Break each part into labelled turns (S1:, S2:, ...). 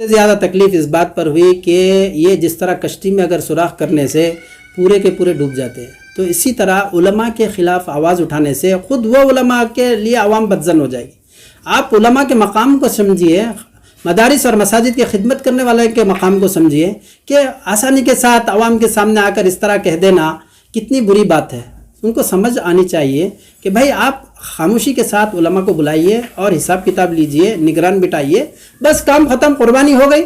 S1: زیادہ تکلیف اس بات پر ہوئی کہ یہ جس طرح کشتی میں اگر سوراخ کرنے سے پورے کے پورے ڈوب جاتے ہیں، تو اسی طرح علماء کے خلاف آواز اٹھانے سے خود وہ علماء کے لیے عوام بدظن ہو جائے گی۔ آپ علماء کے مقام کو سمجھیے، مدارس اور مساجد کی خدمت کرنے والے کے مقام کو سمجھیے کہ آسانی کے ساتھ عوام کے سامنے آ کر اس طرح کہہ دینا کتنی بری بات ہے۔ ان کو سمجھ آنی چاہیے کہ بھائی آپ خاموشی کے ساتھ علماء کو بلائیے اور حساب کتاب لیجئے، نگران بٹھائیے، بس کام ختم، قربانی ہو گئی۔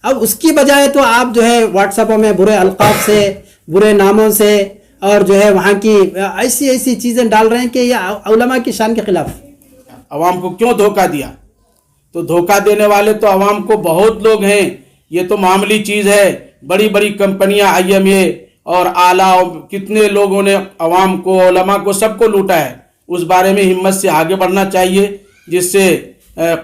S1: اب اس کی بجائے تو آپ جو ہے واٹس ایپوں میں برے القاب سے، برے ناموں سے اور جو ہے وہاں کی ایسی چیزیں ڈال رہے ہیں کہ یہ علماء کی شان کے خلاف۔
S2: عوام کو کیوں دھوکہ دیا؟ تو دھوکہ دینے والے تو عوام کو بہت لوگ ہیں، یہ تو معمولی چیز ہے۔ بڑی بڑی کمپنیاں IMA اور اعلیٰ کتنے لوگوں نے عوام کو، علماء کو، سب کو لوٹا ہے۔ اس بارے میں ہمت سے آگے بڑھنا چاہیے، جس سے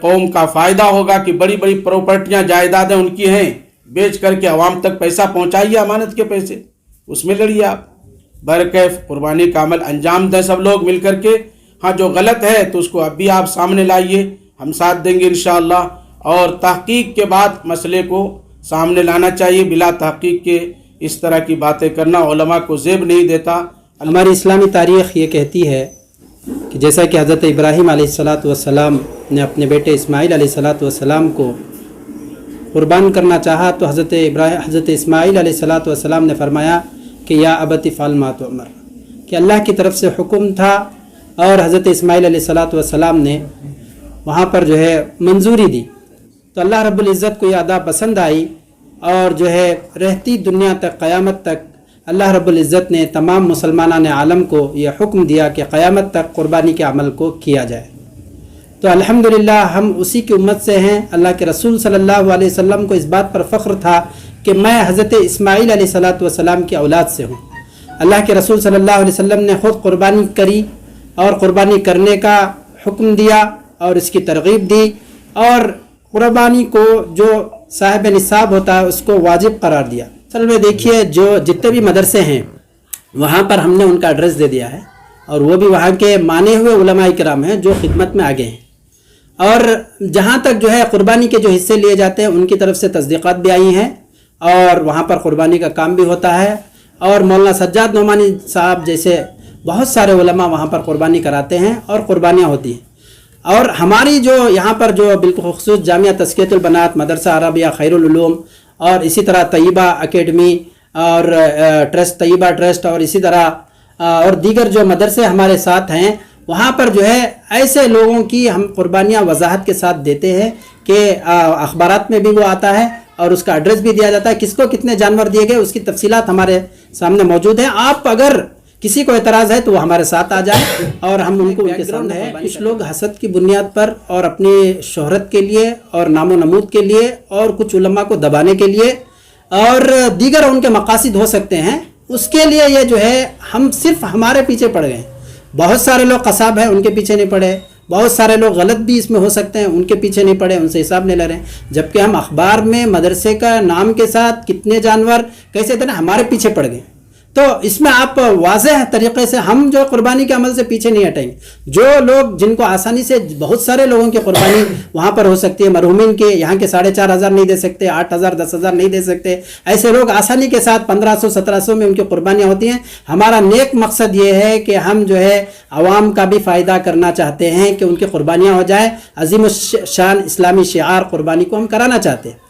S2: قوم کا فائدہ ہوگا کہ بڑی بڑی پراپرٹیاں، جائیدادیں ان کی ہیں، بیچ کر کے عوام تک پیسہ پہنچائیے، امانت کے پیسے، اس میں لڑیے آپ، برکیف قربانی کا عمل انجام دیں سب لوگ مل کر کے۔ ہاں جو غلط ہے تو اس کو اب بھی آپ سامنے لائیے، ہم ساتھ دیں گے انشاءاللہ، اور تحقیق کے بعد مسئلے کو سامنے لانا چاہیے۔ بلا تحقیق کے اس طرح کی باتیں کرنا علماء کو زیب نہیں دیتا۔
S1: ہماری اسلامی تاریخ یہ کہتی ہے کہ جیسا کہ حضرت ابراہیم علیہ السلام نے اپنے بیٹے اسماعیل علیہ السلام کو قربان کرنا چاہا، تو حضرت اسماعیل علیہ السلام نے فرمایا کہ یا ابت افعل ما تؤمر، کہ اللہ کی طرف سے حکم تھا اور حضرت اسماعیل علیہ السلام نے وہاں پر جو ہے منظوری دی۔ تو اللہ رب العزت کو یہ ادا پسند آئی، اور جو ہے رہتی دنیا تک، قیامت تک اللہ رب العزت نے تمام مسلمانان عالم کو یہ حکم دیا کہ قیامت تک قربانی کے عمل کو کیا جائے۔ تو الحمدللہ ہم اسی کی امت سے ہیں۔ اللہ کے رسول صلی اللہ علیہ وسلم کو اس بات پر فخر تھا کہ میں حضرت اسماعیل علیہ السلام کی اولاد سے ہوں۔ اللہ کے رسول صلی اللہ علیہ وسلم نے خود قربانی کری اور قربانی کرنے کا حکم دیا اور اس کی ترغیب دی، اور قربانی کو جو صاحب نصاب ہوتا ہے اس کو واجب قرار دیا۔ اصل میں دیکھیے جو جتنے بھی مدرسے ہیں وہاں پر ہم نے ان کا ایڈریس دے دیا ہے، اور وہ بھی وہاں کے مانے ہوئے علماء کرام ہیں جو خدمت میں آگے ہیں، اور جہاں تک جو ہے قربانی کے جو حصے لیے جاتے ہیں ان کی طرف سے تصدیقات بھی آئی ہیں، اور وہاں پر قربانی کا کام بھی ہوتا ہے، اور مولانا سجاد نعمانی صاحب جیسے بہت سارے علماء وہاں پر قربانی کراتے ہیں اور قربانیاں ہوتی ہیں۔ اور ہماری جو یہاں پر جو بالخصوص جامعہ تزکیۃ البنات، مدرسہ عربیہ خیر العلوم، اور اسی طرح طیبہ اکیڈمی اور ٹرسٹ طیبہ ٹرسٹ، اور اسی طرح اور دیگر جو مدرسے ہمارے ساتھ ہیں، وہاں پر جو ہے ایسے لوگوں کی ہم قربانیاں وضاحت کے ساتھ دیتے ہیں کہ اخبارات میں بھی وہ آتا ہے اور اس کا ایڈریس بھی دیا جاتا ہے، کس کو کتنے جانور دیے گئے اس کی تفصیلات ہمارے سامنے موجود ہیں۔ آپ اگر کسی کو اعتراض ہے تو وہ ہمارے ساتھ آ جائے اور ہم ان کو ان کے سامنے ہے۔ کچھ لوگ حسد کی بنیاد پر اور اپنی شہرت کے لیے اور نام و نمود کے لیے، اور کچھ علماء کو دبانے کے لیے اور دیگر ان کے مقاصد ہو سکتے ہیں، اس کے لیے یہ جو ہے ہم صرف ہمارے پیچھے پڑ گئے۔ بہت سارے لوگ قصاب ہیں، ان کے پیچھے نہیں پڑے، بہت سارے لوگ غلط بھی اس میں ہو سکتے ہیں، ان کے پیچھے نہیں پڑے، ان سے حساب نہیں لے رہے ہیں، جبکہ ہم اخبار میں مدرسے کا نام کے ساتھ کتنے جانور کیسے تھے ہمارے پیچھے پڑ گئے۔ تو اس میں آپ واضح طریقے سے ہم جو قربانی کے عمل سے پیچھے نہیں ہٹیں گے۔ جو لوگ جن کو آسانی سے بہت سارے لوگوں کی قربانی وہاں پر ہو سکتی ہے، مرحومین کے یہاں کے 4,500 نہیں دے سکتے، 8,000 10,000 نہیں دے سکتے، ایسے لوگ آسانی کے ساتھ 1,500 1,700 میں ان کی قربانیاں ہوتی ہیں۔ ہمارا نیک مقصد یہ ہے کہ ہم جو ہے عوام کا بھی فائدہ کرنا چاہتے ہیں کہ ان کی قربانیاں ہو جائیں۔ عظیم الشان اسلامی شعار قربانی کو ہم کرانا چاہتے ہیں۔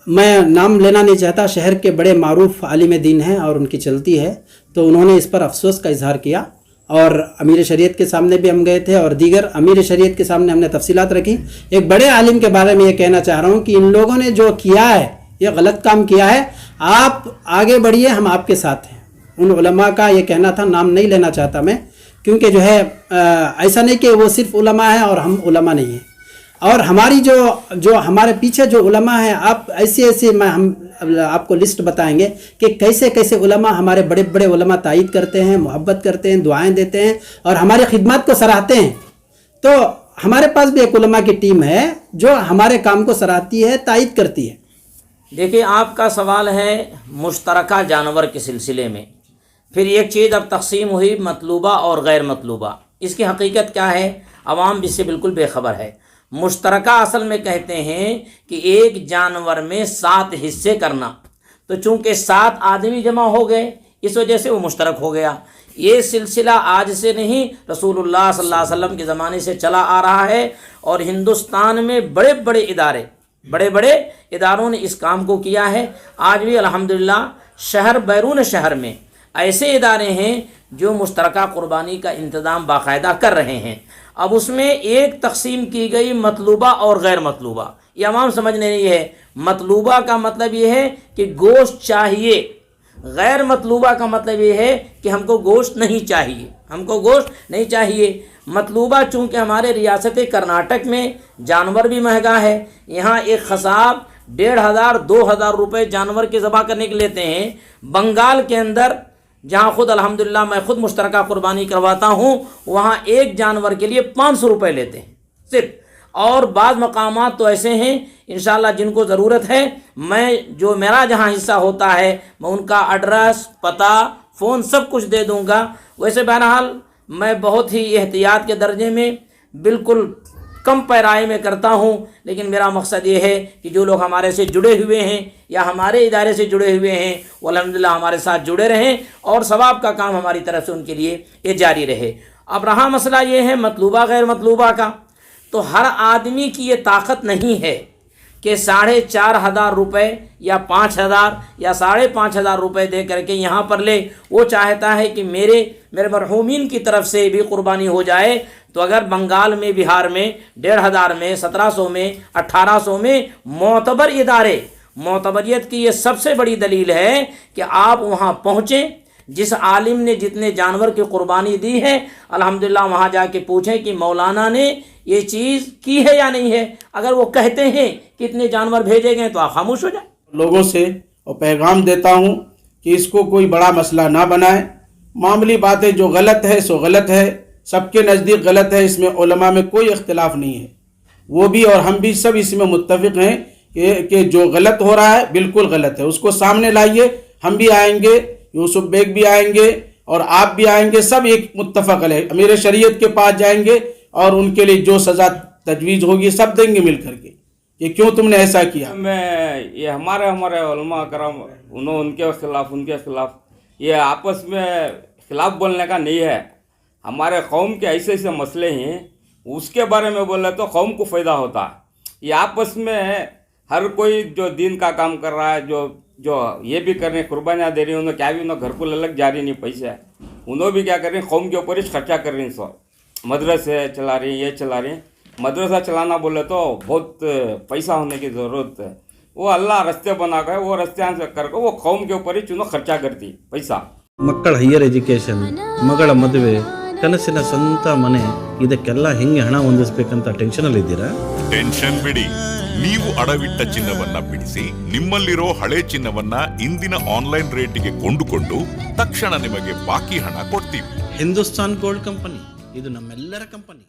S1: میں نام لینا نہیں چاہتا، شہر کے بڑے معروف عالم دین ہیں اور ان کی چلتی ہے، تو انہوں نے اس پر افسوس کا اظہار کیا، اور امیر شریعت کے سامنے بھی ہم گئے تھے اور دیگر امیر شریعت کے سامنے ہم نے تفصیلات رکھی۔ ایک بڑے عالم کے بارے میں یہ کہنا چاہ رہا ہوں کہ ان لوگوں نے جو کیا ہے یہ غلط کام کیا ہے، آپ آگے بڑھیے، ہم آپ کے ساتھ ہیں۔ ان علماء کا یہ کہنا تھا، نام نہیں لینا چاہتا میں، کیونکہ جو ہے ایسا نہیں کہ وہ صرف علماء ہیں اور ہم علماء نہیں ہیں، اور ہماری جو ہمارے پیچھے جو علماء ہیں، آپ ایسے ہم آپ کو لسٹ بتائیں گے کہ کیسے کیسے علماء ہمارے بڑے بڑے علماء تائید کرتے ہیں، محبت کرتے ہیں، دعائیں دیتے ہیں اور ہماری خدمات کو سراہتے ہیں۔ تو ہمارے پاس بھی ایک علماء کی ٹیم ہے جو ہمارے کام کو سراہتی ہے، تائید کرتی ہے۔
S3: دیکھیے آپ کا سوال ہے مشترکہ جانور کے سلسلے میں، پھر ایک چیز اب تقسیم ہوئی مطلوبہ اور غیر مطلوبہ، اس کی حقیقت کیا ہے عوام اس سے بالکل بے خبر ہے۔ مشترکہ اصل میں کہتے ہیں کہ ایک جانور میں 7 حصے کرنا، تو چونکہ 7 آدمی جمع ہو گئے اس وجہ سے وہ مشترک ہو گیا۔ یہ سلسلہ آج سے نہیں، رسول اللہ صلی اللہ علیہ وسلم کے زمانے سے چلا آ رہا ہے، اور ہندوستان میں بڑے بڑے اداروں نے اس کام کو کیا ہے۔ آج بھی الحمدللہ شہر بیرون شہر میں ایسے ادارے ہیں جو مشترکہ قربانی کا انتظام باقاعدہ کر رہے ہیں۔ اب اس میں ایک تقسیم کی گئی مطلوبہ اور غیر مطلوبہ، یہ عوام سمجھنے نہیں ہے۔ مطلوبہ کا مطلب یہ ہے کہ گوشت چاہیے، غیر مطلوبہ کا مطلب یہ ہے کہ ہم کو گوشت نہیں چاہیے، مطلوبہ چونکہ ہمارے ریاست کرناٹک میں جانور بھی مہنگا ہے، یہاں ایک خصاب 1500-2000 روپے جانور کے ذبح کرنے کے لیتے ہیں۔ بنگال کے اندر جہاں خود الحمدللہ میں خود مشترکہ قربانی کرواتا ہوں، وہاں ایک جانور کے لیے 500 روپے لیتے ہیں صرف۔ اور بعض مقامات تو ایسے ہیں انشاءاللہ جن کو ضرورت ہے، میرا جہاں حصہ ہوتا ہے میں ان کا ایڈریس، پتہ، فون سب کچھ دے دوں گا۔ ویسے بہرحال میں بہت ہی احتیاط کے درجے میں بالکل کم پیرائے میں کرتا ہوں، لیکن میرا مقصد یہ ہے کہ جو لوگ ہمارے سے جڑے ہوئے ہیں یا ہمارے ادارے سے جڑے ہوئے ہیں وہ الحمدللہ ہمارے ساتھ جڑے رہیں، اور ثواب کا کام ہماری طرف سے ان کے لیے یہ جاری رہے۔ اب رہا مسئلہ یہ ہے مطلوبہ غیر مطلوبہ کا، تو ہر آدمی کی یہ طاقت نہیں ہے کہ 4500 روپے یا 5000 یا 5500 روپے دے کر کے یہاں پر لے۔ وہ چاہتا ہے کہ میرے مرحومین کی طرف سے بھی قربانی ہو جائے، تو اگر بنگال میں، بہار میں 1500 میں، 1700 میں، 1800 میں معتبر ادارے، معتبریت کی یہ سب سے بڑی دلیل ہے کہ آپ وہاں پہنچیں، جس عالم نے جتنے جانور کی قربانی دی ہے الحمدللہ وہاں جا کے پوچھیں کہ مولانا نے یہ چیز کی ہے یا نہیں ہے۔ اگر وہ کہتے ہیں کتنے جانور بھیجے گئے تو آپ خاموش ہو جائیں۔
S2: لوگوں سے اور پیغام دیتا ہوں کہ اس کو کوئی بڑا مسئلہ نہ بنائیں، معمولی بات ہے، جو غلط ہے سو غلط ہے، سب کے نزدیک غلط ہے، اس میں علماء میں کوئی اختلاف نہیں ہے، وہ بھی اور ہم بھی سب اس میں متفق ہیں کہ جو غلط ہو رہا ہے بالکل غلط ہے، اس کو سامنے لائیے، ہم بھی آئیں گے، یوسف بیگ بھی آئیں گے اور آپ بھی آئیں گے، سب ایک متفق ہے، امیر شریعت کے پاس جائیں گے اور ان کے لیے جو سزا تجویز ہوگی سب دیں گے مل کر کے کہ کیوں تم نے ایسا کیا۔
S4: یہ ہمارے علماء کرام ان کے خلاف یہ آپس میں خلاف بولنے کا نہیں ہے۔ ہمارے قوم کے ایسے مسئلے ہیں، اس کے بارے میں بولے تو قوم کو فائدہ ہوتا ہے۔ یہ آپس میں ہر کوئی جو دین کا کام کر رہا ہے، جو یہ بھی کر رہے ہیں، قربانیاں دے رہی ہیں، انہوں کیا بھی انہوں گھر کو الگ جاری نہیں پیسے، انہوں بھی کیا کر رہے ہیں، قوم کے اوپر ہی خرچہ کر رہے ہیں، سو مدرسے چلا رہی ہیں، یہ چلا رہی ہیں۔ مدرسہ چلانا بولے تو بہت پیسہ ہونے کی ضرورت ہے، وہ اللہ رستے بنا کر وہ رستے سے کر کے وہ قوم کے اوپر ہی چنو خرچہ کرتی پیسہ۔
S5: ಮಕ್ಕಳ ಹೈಯರ್ ಎಜುಕೇಷನ್, ಮಗಳ ಮದುವೆ, ಕನಸಿನ ಸ್ವಂತ ಮನೆ, ಇದಕ್ಕೆಲ್ಲ ಹೆಂಗೆ ಹಣ ಹೊಂದಿಸ್ಬೇಕಂತ ಟೆನ್ಷನಲ್ಲಿ ಇದ್ದೀರಾ?
S6: ಟೆನ್ಷನ್ ಬಿಡಿ, ನೀವು ಅಡವಿಟ್ಟ ಚಿನ್ನವನ್ನ ಬಿಡಿಸಿ ನಿಮ್ಮಲ್ಲಿರೋ ಹಳೆ ಚಿನ್ನವನ್ನ ಇಂದಿನ ಆನ್ಲೈನ್ ರೇಟಿಗೆ ಕೊಂಡುಕೊಂಡು ತಕ್ಷಣ ನಿಮಗೆ ಬಾಕಿ ಹಣ ಕೊಡ್ತೀವಿ।
S5: ಹಿಂದೂಸ್ತಾನ್ ಗೋಲ್ಡ್ ಕಂಪನಿ, ಇದು ನಮ್ಮೆಲ್ಲರ ಕಂಪನಿ.